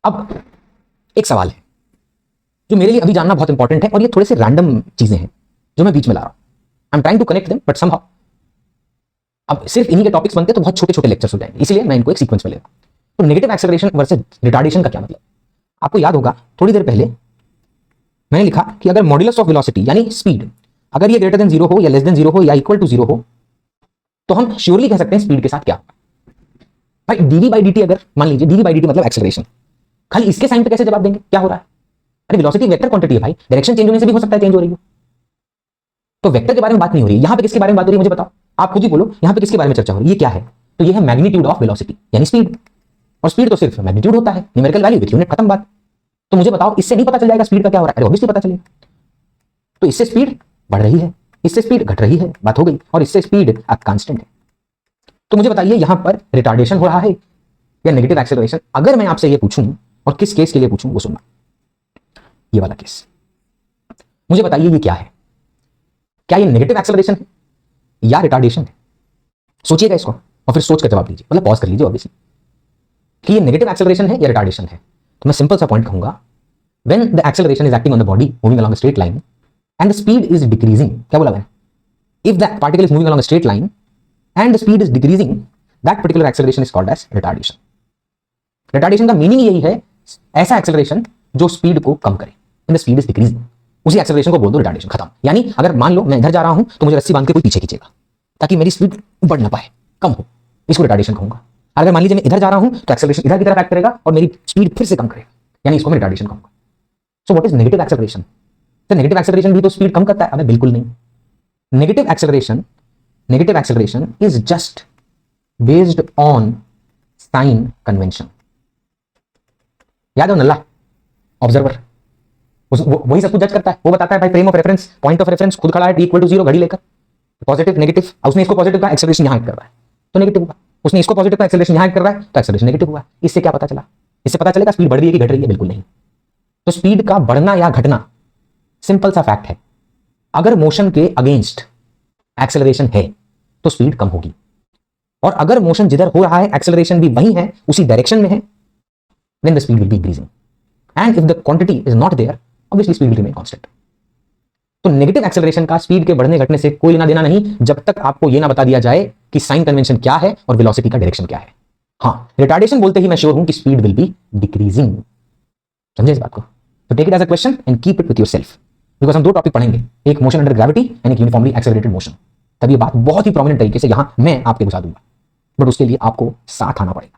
अब एक सवाल है जो मेरे लिए अभी जानना बहुत इंपॉर्टेंट है, और ये थोड़े से रैंडम चीजें हैं जो मैं बीच में ला रहा हूं। I am trying to connect them but somehow अब सिर्फ इन्हीं के टॉपिक्स बनते तो बहुत छोटे छोटे लेक्चर्स हो जाएंगे, इसलिए मैं इनको एक सीक्वेंस में ले रहा हूं। तो नेगेटिव एक्सेलरेशन वर्सेस रिटार्डेशन का क्या मतलब? आपको याद होगा थोड़ी देर पहले मैंने लिखा कि अगर मॉड्यूलस ऑफ वेलोसिटी यानी स्पीड अगर ये ग्रेटर देन 0 हो या लेस देन 0 हो या इक्वल टू 0 हो तो हम श्योरली कह सकते हैं स्पीड के साथ क्या होगा। भाई डीवी बाई डी टी, अगर मान लीजिए डीवी बाई डी टी मतलब एक्सेलरेशन, खाली इसके साइन पे कैसे जवाब देंगे क्या हो रहा है? अरे वेलोसिटी वेक्टर क्वांटिटी है भाई, डायरेक्शन चेंज होने से भी हो सकता है चेंज हो रही हो। तो वेक्टर के बारे में बात नहीं हो रही है, यहां पे किसके बारे में बात हो रही है मुझे बताओ, आप खुद ही बोलो यहां पे किसके बारे में चर्चा हो रही है, ये क्या है? तो ये है मैग्नीट्यूड ऑफ वेलोसिटी यानी स्पीड, और स्पीड तो सिर्फ मैग्नीट्यूड होता है, न्यूमेरिकल वैल्यू विथ यूनिट, खत्म बात। तो मुझे बताओ इससे नहीं पता चल जाएगा स्पीड का क्या हो रहा है? अरे ऑब्वियसली पता चलेगा। तो इससे स्पीड बढ़ रही है, इससे स्पीड घट रही है, बात हो गई, और इससे स्पीड अब कांस्टेंट है। तो मुझे बताइए यहां पर रिटार्डेशन हो रहा है या नेगेटिव एक्सेलरेशन? अगर मैं आपसे ये पूछूं, और किस केस के लिए पूछूं वो सुनना, ये वाला केस, मुझे बताइए ये क्या है? क्या ये नेगेटिव एक्सेलरेशन है या रिटार्डेशन है? सोचिएगा इसको और फिर सोच कर जवाब दीजिए, मतलब पॉज कर लीजिए ऑब्वियसली, कि ये नेगेटिव एक्सेलरेशन है या रिटार्डेशन है। तो मैं सिंपल सा पॉइंट कहूंगा, when the acceleration is acting on the body moving along a straight line and the speed is decreasing, क्या बोला मैंने? If the particle is moving along a straight line and the speed is decreasing, that particular acceleration is called as retardation. Retardation का meaning यही है, ऐसा acceleration जो speed को कम करे, and the speed is decreasing, उसी एक्सेलरेशन को बोल दो रिटार्डेशन, खत्म। यानी अगर मान लो मैं इधर जा रहा हूं तो मुझे रस्सी बांध के कोई पीछे खींचेगा ताकि मेरी स्पीड बढ़ ना पाए, कम हो, इसको रिटार्डेशन कहूंगा। अगर मान लीजिए मैं इधर जा रहा हूं तो एक्सेलरेशन इधर की तरफ एक्ट करेगा और मेरी स्पीड फिर से कम करेगा, यानी इसको मैं रिटार्डेशन कहूंगा। So what is negative acceleration? तो नेगेटिव एक्सेलरेशन भी तो स्पीड कम करता है? अबे बिल्कुल नहीं। Negative acceleration is just based on sign convention. याद है नल्ला ऑब्जर्वर, वही सब कुछ जज करता है, वो बताता है भाई frame of reference, point of reference खुद खड़ा है t इक्वल टू 0 घड़ी लेकर, पॉजिटिव नेगेटिव, उसने इसको पॉजिटिव का एक्सेलरेशन यहां कर रहा है तो नेगेटिव हुआ, उसने इसको पॉजिटिव का एक्सेलरेशन यहां कर रहा है तो एक्सेलरेशन नेगेटिव हुआ। इससे क्या पता चला? इससे पता चलेगा स्पीड बढ़ रही है कि घट रही है? बिल्कुल नहीं। तो स्पीड का बढ़ना या घटना सिंपल सा फैक्ट है, अगर मोशन के अगेंस्ट एक्सेलरेशन है तो स्पीड कम होगी, और अगर मोशन जिधर हो रहा है एक्सेलरेशन भी वही है, उसी डायरेक्शन में है, then the speed will be increasing, and if the quantity is not there obviously speed will remain constant। तो नेगेटिव एक्सेलरेशन का स्पीड के बढ़ने घटने से कोई लेना देना नहीं, जब तक आपको यह ना बता दिया जाए कि साइन कन्वेंशन क्या है और वेलोसिटी का डायरेक्शन क्या है। हाँ, रिटार्डेशन बोलते ही मैं श्योर हूं कि स्पीड विल बी डिक्रीजिंग। समझे इस बात को? तो take it as a question and keep it with yourself, because हम दो टॉपिक पढ़ेंगे, एक मोशन अंडर ग्रेविटी एंड एक यूनिफॉर्मली एक्सेलरेटेड मोशन। तब ये बात बहुत ही प्रोमिनेंट तरीके से यहां मैं आपके घुसा दूंगा, बट उसके लिए आपको साथ आना पड़ेगा।